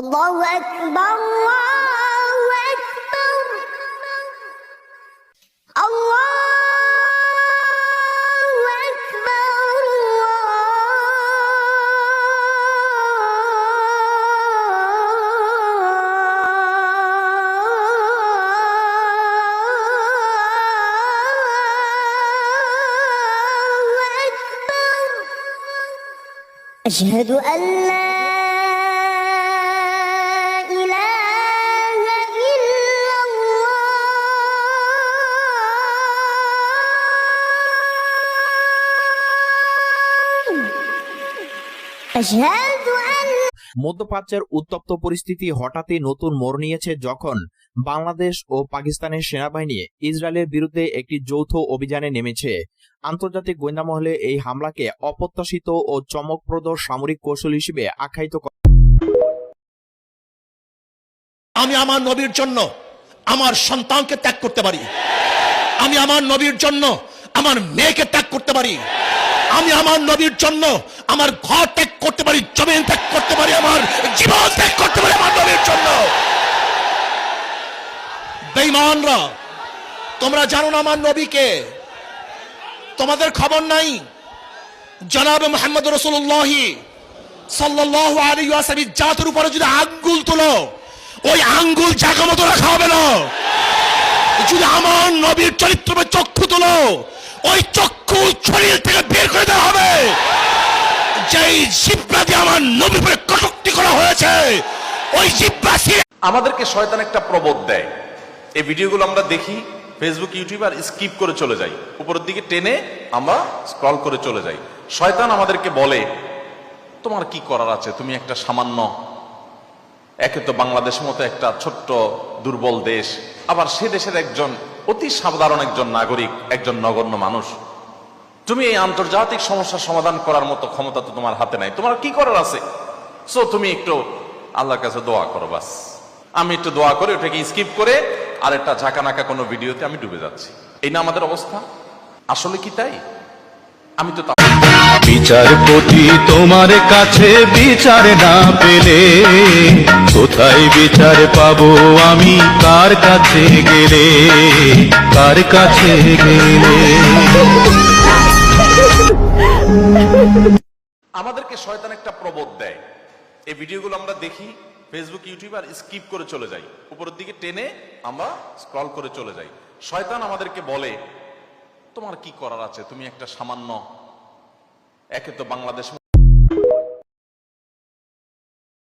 الله أكبر الله أكبر الله أكبر الله أكبر أشهد أن لا মধ্যপ্রাচ্যের উত্তপ্ত পরিস্থিতি হঠাৎই নতুন মোড় নিয়েছে যখন বাংলাদেশ ও পাকিস্তানের সেনাবাহিনী ইসরায়েলের বিরুদ্ধে একটি যৌথ অভিযানে নেমেছে। আন্তর্জাতিক গোয়েন্দা মহলে এই হামলাকে অপ্রত্যাশিত ও চমকপ্রদ সামরিক কৌশল হিসেবে আখ্যায়িত করে। আমি আমার নবীর জন্য আমার সন্তানকে ত্যাগ করতে পারি, আমি আমার নবীর জন্য আমার মেয়েকে ত্যাগ করতে পারি, আমি আমার নবীর জন্য আমার ঘর ত্যাগ করতে পারি, জমিন ত্যাগ করতে পারি, আমার জীবন ত্যাগ করতে পারি আমার নবীর জন্য। বেঈমানরা, তোমরা জানো না আমার নবীকে? তোমাদের খবর নাই? জনাব মুহাম্মদ রাসূলুল্লাহ সাল্লাল্লাহু আলাইহি ওয়াসাল্লাম জাতের উপরে যদি আঙ্গুল তোলো, ওই আঙ্গুল জায়গা মতো রাখা হবে না। যদি আমার নবীর চরিত্র চক্ষু তোলো, ওই চক্ষু শরীর থেকে বের করে দেওয়া হবে। যেই জিহ্বা দিয়ে আমার নবীর উপরে কটূক্তি করা হয়েছে, ওই জিহ্বা আমাদেরকে শয়তান একটা প্রবোধ দেয়। এই ভিডিওগুলো আমরা দেখি ফেসবুক, ইউটিউব, আর স্কিপ করে চলে যাই, উপরের দিকে টেনে আমরা স্ক্রল করে চলে যাই। শয়তান আমাদেরকে বলে, তোমার কি করার আছে, তুমি একটা সামান্য, একে তো বাংলাদেশের মতো একটা ছোট্ট দুর্বল দেশ, আবার সে দেশের একজন অতি সাধারণ একজন নাগরিক, একজন নগণ্য মানুষ, তুমি এই আন্তর্জাতিক সমস্যার সমাধান করার মতো ক্ষমতা তো তোমার হাতে নাই, তোমার কি করার আছে? সো তুমি একটু আল্লাহর কাছে দোয়া করো, বাস। আমি একটু দোয়া করে ওটাকে স্কিপ করে আর একটা ঝাঁকানাকা কোনো ভিডিওতে আমি ডুবে যাচ্ছি। এই না আমাদের অবস্থা? আসলে কি তাই? আমি তো বিচারপতি তোমার কাছে বিচার না পেলে কোথায় বিচার পাবো আমি, কার কাছে গেলে, কার কাছে গেলে? আমাদেরকে শয়তান একটা প্রবোধ দেয়। এই ভিডিওগুলো আমরা দেখি ফেসবুক, ইউটিউব, আর স্কিপ করে চলে যাই, উপরের দিকে টেনে আমরা স্ক্রল করে চলে যাই। শয়তান আমাদেরকে বলে, তোমার কি করার আছে, তুমি একটা সামান্য, একে তো বাংলাদেশ